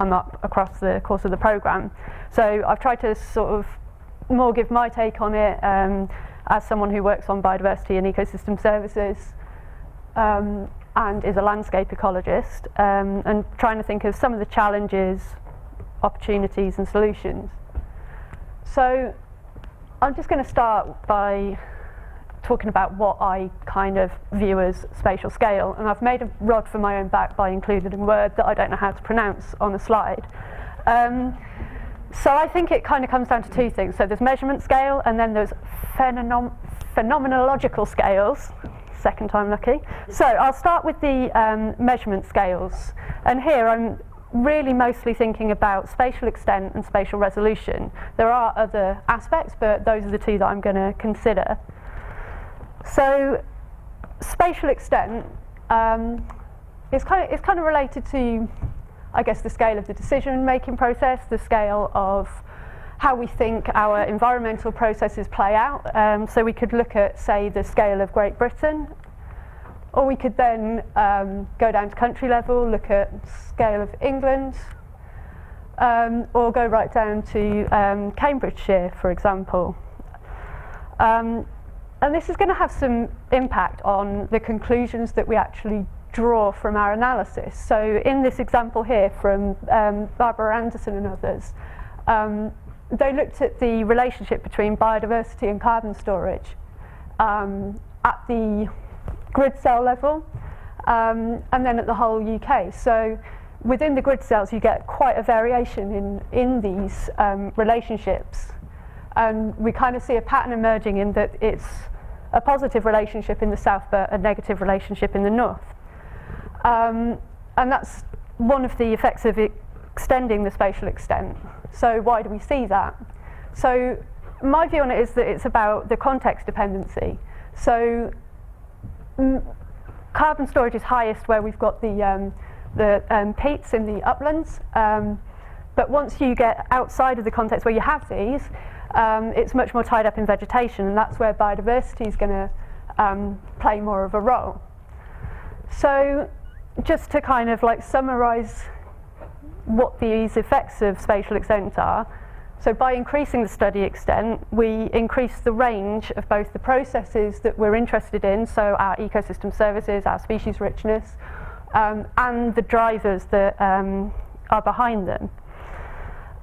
come up across the course of the programme. So I've tried to sort of more give my take on it as someone who works on biodiversity and ecosystem services and is a landscape ecologist, and trying to think of some of the challenges, opportunities and solutions. So I'm just going to start by talking about what I kind of view as spatial scale, and I've made a rod for my own back by including a word that I don't know how to pronounce on a slide. So I think it kind of comes down to two things. So there's measurement scale, and then there's phenomenological scales. Second time lucky. So I'll start with the measurement scales, and here I'm really mostly thinking about spatial extent and spatial resolution. There are other aspects, but those are the two that I'm going to consider. So spatial extent is kind of related to, I guess, the scale of the decision-making process, the scale of how we think our environmental processes play out. So we could look at, say, the scale of Great Britain, or we could then go down to country level, look at scale of England, or go right down to Cambridgeshire, for example. And this is going to have some impact on the conclusions that we actually draw from our analysis. So in this example here from Barbara Anderson and others, they looked at the relationship between biodiversity and carbon storage at the grid cell level, and then at the whole UK. So within the grid cells you get quite a variation in these relationships, and we kind of see a pattern emerging in that it's a positive relationship in the south but a negative relationship in the north. And that's one of the effects of extending the spatial extent. So why do we see that? So my view on it is that it's about the context dependency. So carbon storage is highest where we've got the peats in the uplands, but once you get outside of the context where you have these, it's much more tied up in vegetation, and that's where biodiversity is going to play more of a role. So just to kind of like summarize what these effects of spatial extent are, so by increasing the study extent, we increase the range of both the processes that we're interested in, so our ecosystem services, our species richness, and the drivers that are behind them.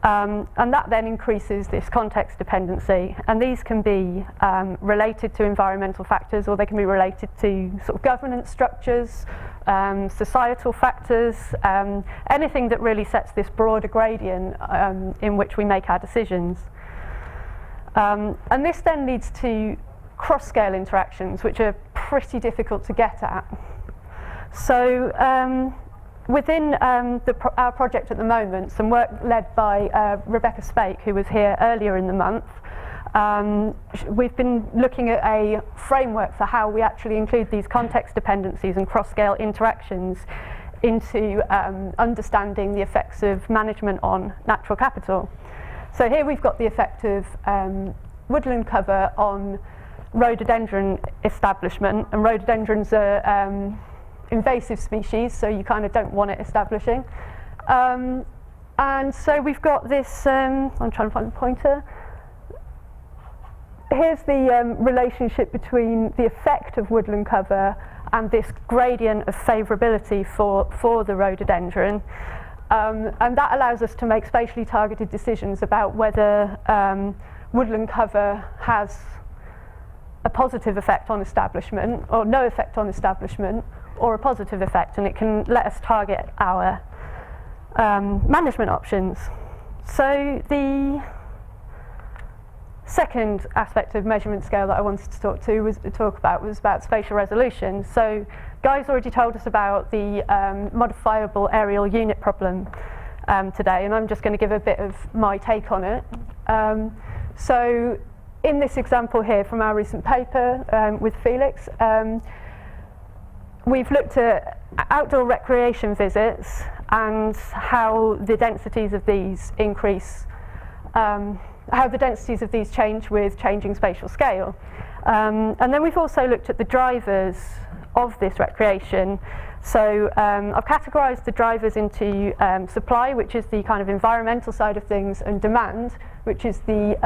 And that then increases this context dependency, and these can be related to environmental factors, or they can be related to sort of governance structures, societal factors, anything that really sets this broader gradient in which we make our decisions. And this then leads to cross-scale interactions, which are pretty difficult to get at. So within our project at the moment, some work led by Rebecca Spake, who was here earlier in the month, we've been looking at a framework for how we actually include these context dependencies and cross-scale interactions into understanding the effects of management on natural capital. So here we've got the effect of woodland cover on rhododendron establishment, and rhododendrons are invasive species, so you kind of don't want it establishing. And so we've got this, I'm trying to find the pointer. Here's the relationship between the effect of woodland cover and this gradient of favourability for the rhododendron. And that allows us to make spatially targeted decisions about whether woodland cover has a positive effect on establishment, or no effect on establishment, or a positive effect, and it can let us target our management options. So the second aspect of measurement scale that I wanted to talk about was about spatial resolution. So Guy's already told us about the modifiable aerial unit problem today, and I'm just going to give a bit of my take on it. So in this example here from our recent paper with Felix, we've looked at outdoor recreation visits and how the densities of these increase, how the densities of these change with changing spatial scale. And then we've also looked at the drivers of this recreation, So I've categorised the drivers into supply, which is the kind of environmental side of things, and demand, which is the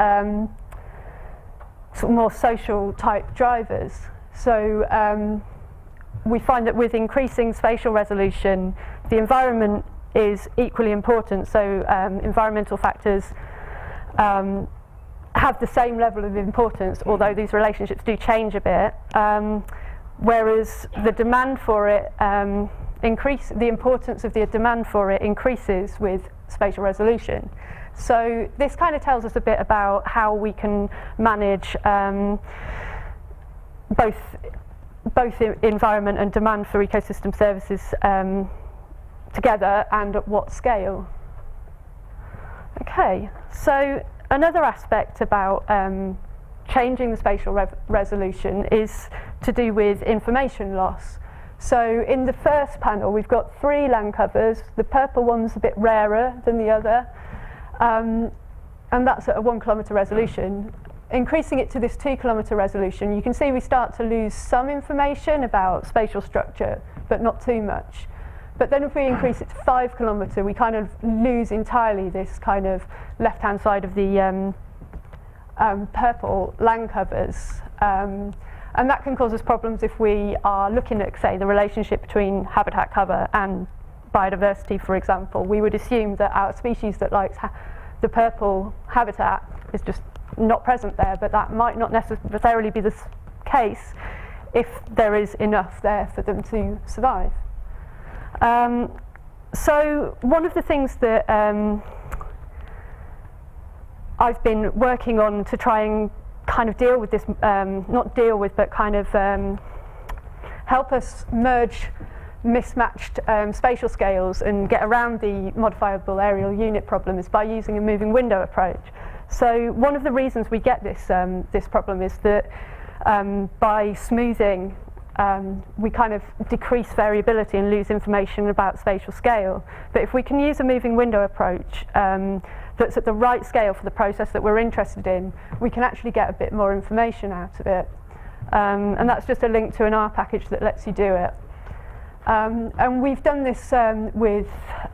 sort of more social type drivers. So we find that with increasing spatial resolution, the environment is equally important. So environmental factors have the same level of importance, although these relationships do change a bit. Whereas the demand for it the importance of the demand for it increases with spatial resolution. So this kind of tells us a bit about how we can manage both environment and demand for ecosystem services together, and at what scale. Okay, so another aspect about changing the spatial resolution is to do with information loss. So in the first panel we've got 3 land covers. The purple one's a bit rarer than the other, and that's at a 1 kilometre resolution. Increasing it to this 2 kilometre resolution, you can see we start to lose some information about spatial structure, but not too much. But then if we increase it to 5 kilometre, we kind of lose entirely this kind of left-hand side of the purple land covers. And that can cause us problems if we are looking at, say, the relationship between habitat cover and biodiversity, for example. We would assume that our species that likes the purple habitat is just not present there, but that might not necessarily be the case if there is enough there for them to survive. So one of the things that I've been working on to try and kind of deal with this, not deal with, but kind of help us merge mismatched spatial scales and get around the modifiable areal unit problem is by using a moving window approach. So one of the reasons we get this this problem is that by smoothing we kind of decrease variability and lose information about spatial scale. But if we can use a moving window approach that's at the right scale for the process that we're interested in, we can actually get a bit more information out of it. And that's just a link to an R package that lets you do it. And we've done this with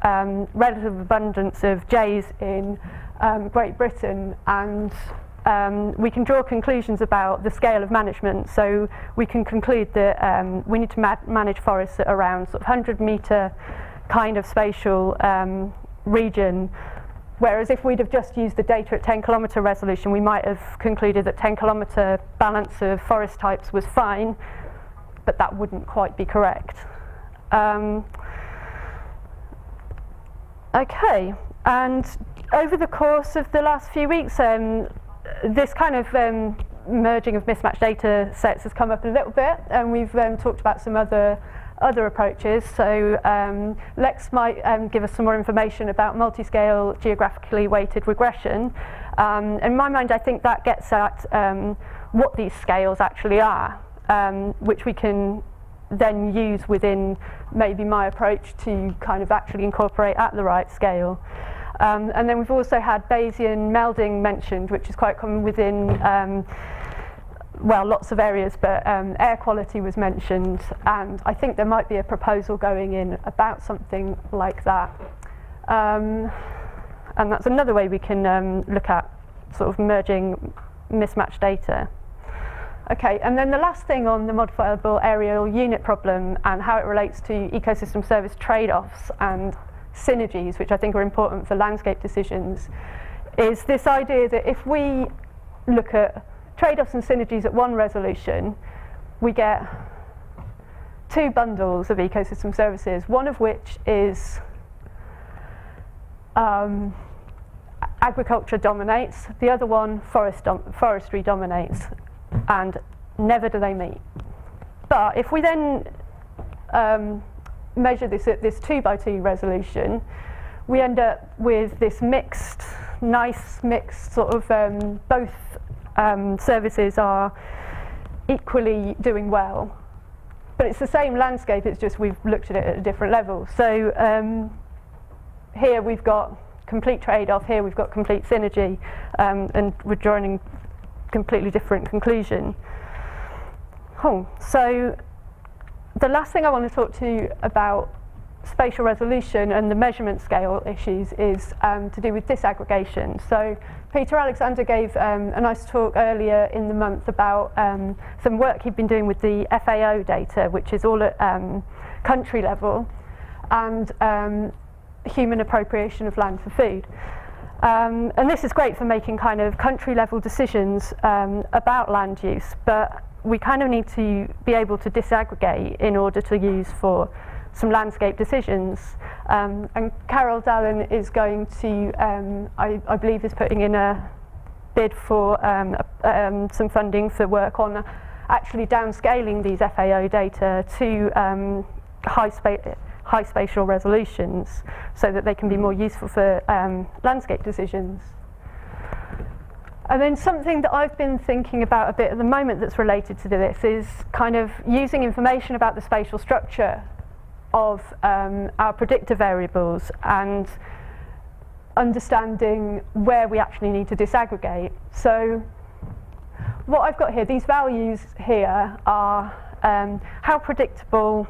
relative abundance of jays in Great Britain, and we can draw conclusions about the scale of management. So we can conclude that we need to manage forests at around sort of 100-metre kind of spatial region, whereas if we'd have just used the data at 10-kilometre resolution, we might have concluded that 10-kilometre balance of forest types was fine, but that wouldn't quite be correct. Okay, and over the course of the last few weeks, this kind of merging of mismatched data sets has come up a little bit, and we've talked about some other approaches. So Lex might give us some more information about multi-scale geographically weighted regression. In my mind, I think that gets at what these scales actually are, which we can then use within maybe my approach to kind of actually incorporate at the right scale. And then we've also had Bayesian melding mentioned, which is quite common within well, lots of areas, but air quality was mentioned, and I think there might be a proposal going in about something like that. And that's another way we can look at sort of merging mismatched data. Okay, and then the last thing on the modifiable areal unit problem and how it relates to ecosystem service trade-offs and synergies, which I think are important for landscape decisions, is this idea that if we look at trade-offs and synergies at 1 resolution, we get 2 bundles of ecosystem services, one of which is agriculture dominates, the other one forestry dominates, and never do they meet. But if we then measure this at this 2x2 resolution, we end up with this mixed, nice mixed sort of both services are equally doing well, but it's the same landscape, it's just we've looked at it at a different level. So here we've got complete trade-off, here we've got complete synergy, and we're drawing a completely different conclusion. So the last thing I want to talk to you about spatial resolution and the measurement scale issues is to do with disaggregation. So Peter Alexander gave a nice talk earlier in the month about some work he'd been doing with the FAO data, which is all at country level, and human appropriation of land for food. And this is great for making kind of country level decisions about land use, but we kind of need to be able to disaggregate in order to use for some landscape decisions. And Carol Dallin is going to, I believe, is putting in a bid for some funding for work on actually downscaling these FAO data to high spatial resolutions so that they can be more useful for landscape decisions. And then something that I've been thinking about a bit at the moment that's related to this is kind of using information about the spatial structure of our predictor variables and understanding where we actually need to disaggregate. So what I've got here, these values here are how predictable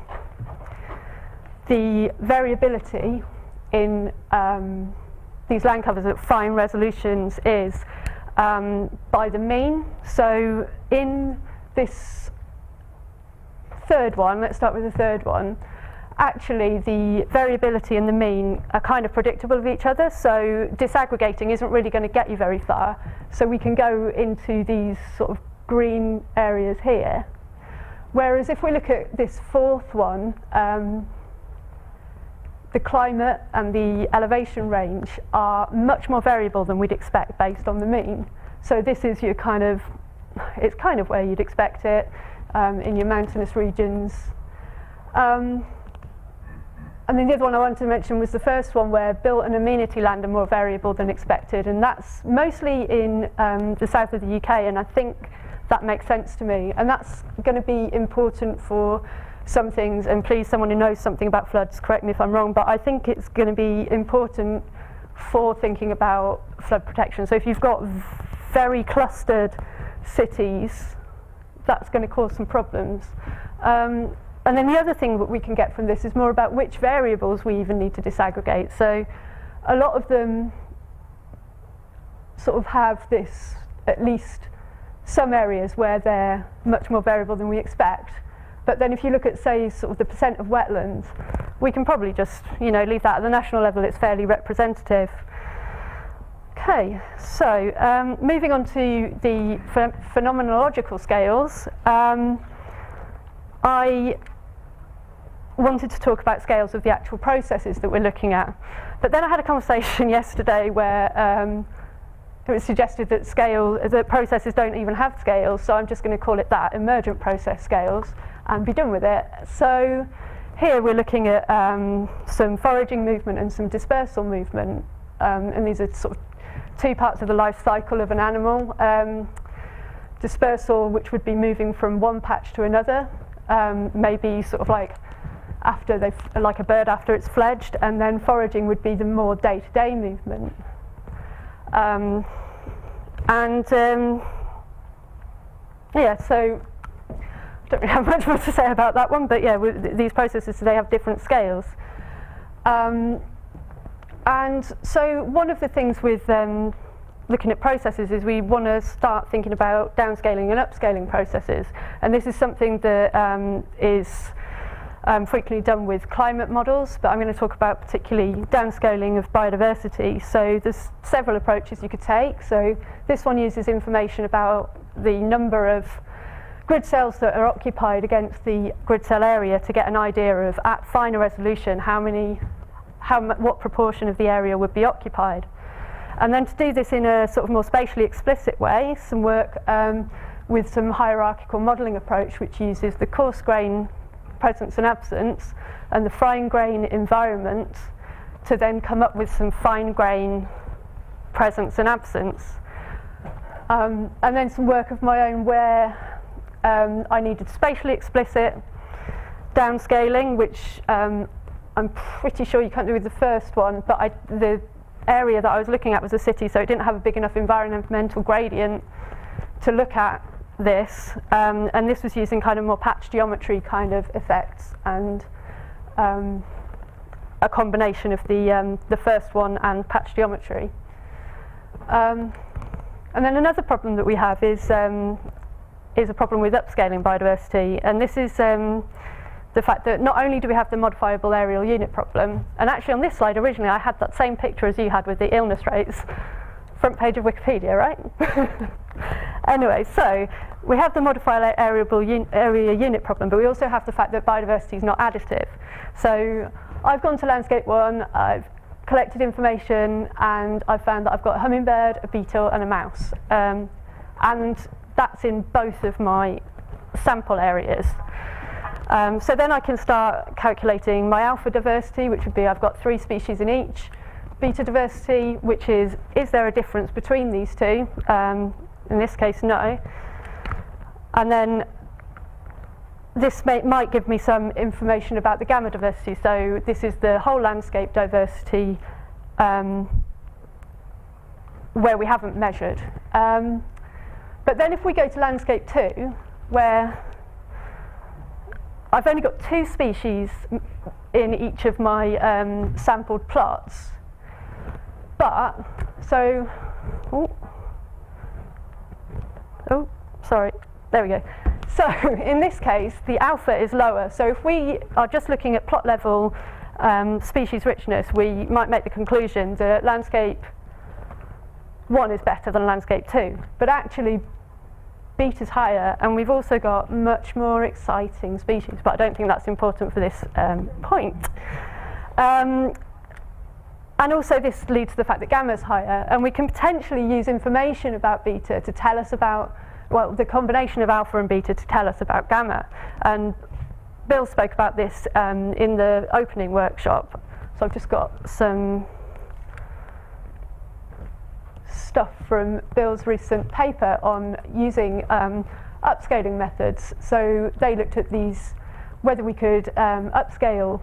the variability in these land covers at fine resolutions is by the mean. So in this third one, let's start with the third one, actually the variability and the mean are kind of predictable of each other, so disaggregating isn't really going to get you very far. So we can go into these sort of green areas here. Whereas if we look at this fourth one, the climate and the elevation range are much more variable than we'd expect based on the mean. So this is your kind of, it's kind of where you'd expect it in your mountainous regions. And then the other one I wanted to mention was the first one, where built and amenity land are more variable than expected, and that's mostly in the south of the UK, and I think that makes sense to me. And that's going to be important for some things, and please, someone who knows something about floods, correct me if I'm wrong, but I think it's going to be important for thinking about flood protection. So if you've got very clustered cities, that's going to cause some problems. And then the other thing that we can get from this is more about which variables we even need to disaggregate. So a lot of them sort of have this, at least some areas where they're much more variable than we expect. But then if you look at, say, sort of the percent of wetlands, we can probably just, you know, leave that at the national level. It's fairly representative. Okay, so moving on to the phenomenological scales, I wanted to talk about scales of the actual processes that we're looking at. But then I had a conversation yesterday where it was suggested that processes don't even have scales, so I'm just going to call it that, emergent process scales, and be done with it. So here we're looking at some foraging movement and some dispersal movement, and these are sort of two parts of the life cycle of an animal. Dispersal, which would be moving from one patch to another, maybe sort of like like a bird after it's fledged, and then foraging would be the more day-to-day movement. Yeah, so I don't really have much more to say about that one, but yeah, these processes, they have different scales. And so one of the things with looking at processes is we want to start thinking about downscaling and upscaling processes, and this is something that is frequently done with climate models, but I'm going to talk about particularly downscaling of biodiversity. So there's several approaches you could take. So this one uses information about the number of grid cells that are occupied against the grid cell area to get an idea of, at finer resolution, what proportion of the area would be occupied. And then to do this in a sort of more spatially explicit way, some work with some hierarchical modelling approach, which uses the coarse grain presence and absence and the fine grain environment to then come up with some fine grain presence and absence. And then some work of my own where I needed spatially explicit downscaling, which I'm pretty sure you can't do with the first one, but the area that I was looking at was a city, so it didn't have a big enough environmental gradient to look at this, and this was using kind of more patch geometry kind of effects, and a combination of the first one and patch geometry. And then another problem that we have is a problem with upscaling biodiversity, and this is the fact that not only do we have the modifiable areal unit problem, and actually on this slide originally I had that same picture as you had with the illness rates, front page of Wikipedia, right? Anyway, so we have the modifiable area unit problem, but we also have the fact that biodiversity is not additive. So I've gone to Landscape 1, I've collected information, and I've found that I've got a hummingbird, a beetle, and a mouse. And that's in both of my sample areas. So then I can start calculating my alpha diversity, which would be I've got 3 species in each. Beta diversity, which is there a difference between these two? In this case, no. And then this might give me some information about the gamma diversity. So this is the whole landscape diversity where we haven't measured. But then if we go to landscape 2, where I've only got 2 species in each of my sampled plots, but so sorry, there we go. So in this case, the alpha is lower. So if we are just looking at plot level species richness, we might make the conclusion that landscape 1 is better than landscape 2, but actually beta's higher, and we've also got much more exciting species, but I don't think that's important for this point. And also this leads to the fact that gamma's higher, and we can potentially use information about beta to tell us about, well, the combination of alpha and beta to tell us about gamma. And Bill spoke about this in the opening workshop, so I've just got some stuff from Bill's recent paper on using upscaling methods. So they looked at these, whether we could upscale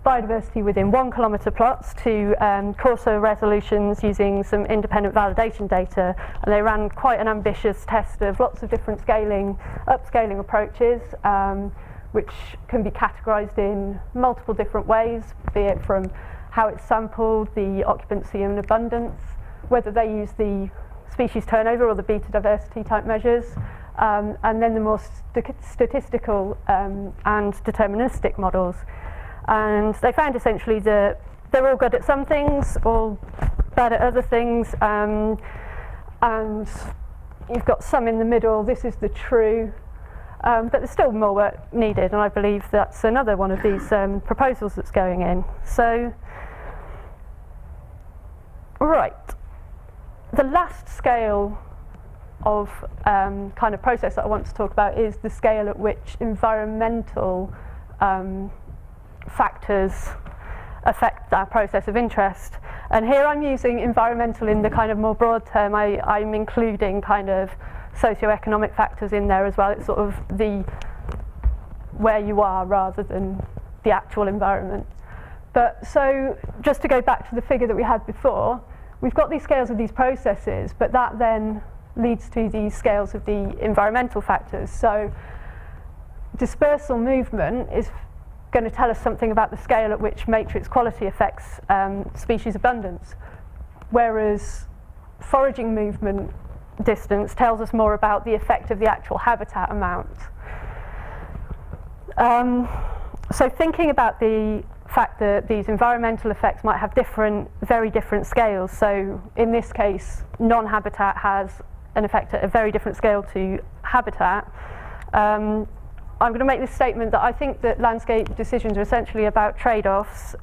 biodiversity within 1 kilometre plots to coarser resolutions using some independent validation data, and they ran quite an ambitious test of lots of different upscaling approaches, which can be categorised in multiple different ways, be it from how it's sampled, the occupancy and abundance, whether they use the species turnover or the beta diversity type measures, and then the more statistical and deterministic models. And they found essentially that they're all good at some things, all bad at other things, and you've got some in the middle. This is the true, but there's still more work needed, and I believe that's another one of these proposals that's going in. So, right. The last scale of kind of process that I want to talk about is the scale at which environmental factors affect our process of interest. And here I'm using environmental in the kind of more broad term. I'm including kind of socioeconomic factors in there as well. It's sort of the where you are rather than the actual environment. But so just to go back to the figure that we had before, we've got these scales of these processes, but that then leads to these scales of the environmental factors. So dispersal movement is going to tell us something about the scale at which matrix quality affects species abundance, whereas foraging movement distance tells us more about the effect of the actual habitat amount. So thinking about the fact that these environmental effects might have very different scales. So in this case, non-habitat has an effect at a very different scale to habitat. I'm going to make this statement that I think that landscape decisions are essentially about trade-offs,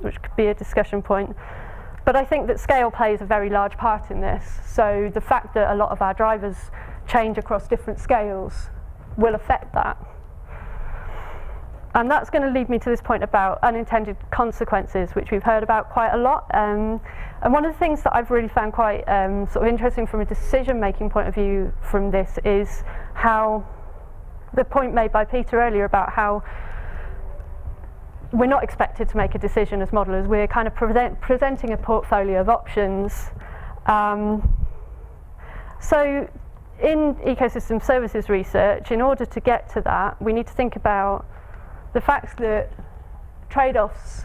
which could be a discussion point. But I think that scale plays a very large part in this. So the fact that a lot of our drivers change across different scales will affect that. And that's going to lead me to this point about unintended consequences, which we've heard about quite a lot. And one of the things that I've really found quite sort of interesting from a decision-making point of view from this is how the point made by Peter earlier about how we're not expected to make a decision as modelers. We're kind of presenting a portfolio of options. So in ecosystem services research, in order to get to that, we need to think about the fact that trade-offs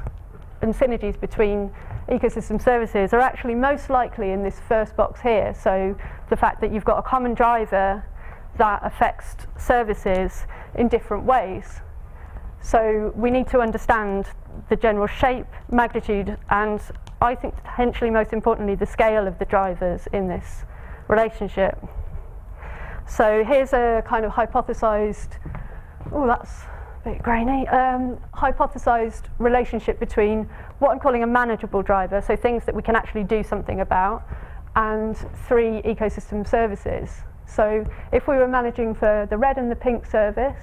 and synergies between ecosystem services are actually most likely in this first box here. So the fact that you've got a common driver that affects services in different ways. So we need to understand the general shape, magnitude, and I think potentially most importantly the scale of the drivers in this relationship. So here's a kind of hypothesized, oh that's a bit grainy, hypothesized relationship between what I'm calling a manageable driver, so things that we can actually do something about, and 3 ecosystem services. So if we were managing for the red and the pink service,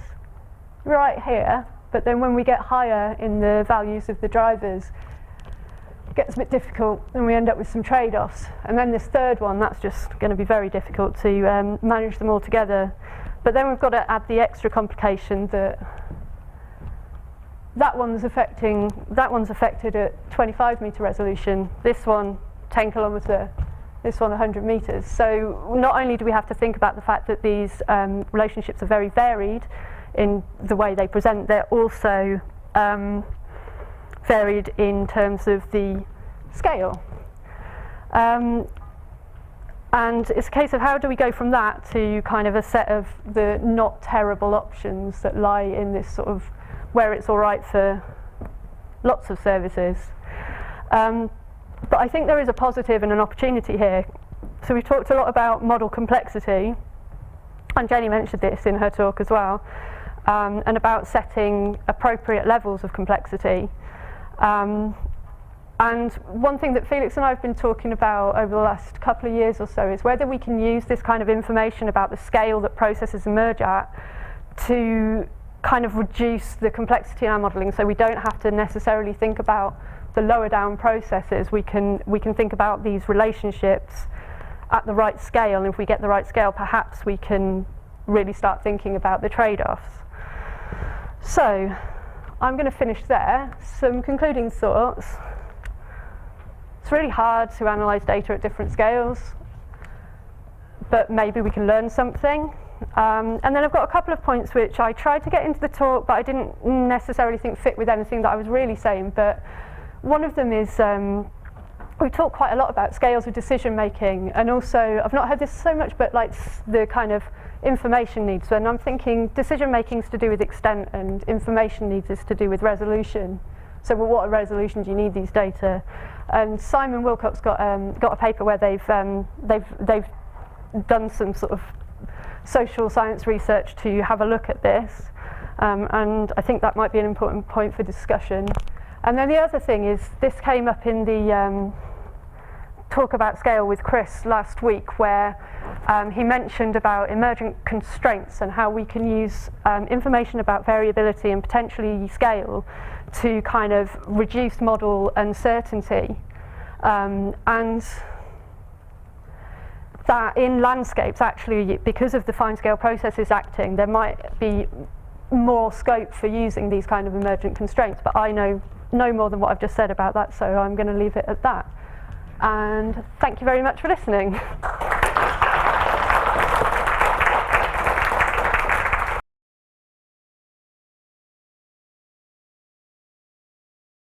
right here, but then when we get higher in the values of the drivers, it gets a bit difficult and we end up with some trade-offs. And then this third one, that's just going to be very difficult to manage them all together. But then we've got to add the extra complication that one's affected at 25 metre resolution, this one 10 kilometre, this one 100 metres. So not only do we have to think about the fact that these relationships are very varied in the way they present, they're also varied in terms of the scale. And it's a case of how do we go from that to kind of a set of the not terrible options that lie in this sort of where it's all right for lots of services. But I think there is a positive and an opportunity here. So we've talked a lot about model complexity, and Jenny mentioned this in her talk as well, and about setting appropriate levels of complexity. And one thing that Felix and I have been talking about over the last couple of years or so is whether we can use this kind of information about the scale that processes emerge at to kind of reduce the complexity in our modelling, so we don't have to necessarily think about the lower down processes. We can think about these relationships at the right scale, and if we get the right scale, perhaps we can really start thinking about the trade-offs. So I'm going to finish there. Some concluding thoughts. It's really hard to analyse data at different scales, but maybe we can learn something. And then I've got a couple of points which I tried to get into the talk, but I didn't necessarily think fit with anything that I was really saying. But one of them is we talk quite a lot about scales of decision making, and also I've not heard this so much, but like the kind of information needs. And I'm thinking decision making is to do with extent, and information needs is to do with resolution. So, well, what resolution do you need these data? And Simon Wilcox got a paper where they've done some sort of social science research to have a look at this, and I think that might be an important point for discussion. And then the other thing is, this came up in the talk about scale with Chris last week, where he mentioned about emergent constraints and how we can use information about variability and potentially scale to kind of reduce model uncertainty, and that in landscapes, actually, because of the fine scale processes acting, there might be more scope for using these kind of emergent constraints, but I know no more than what I've just said about that, so I'm going to leave it at that. And thank you very much for listening.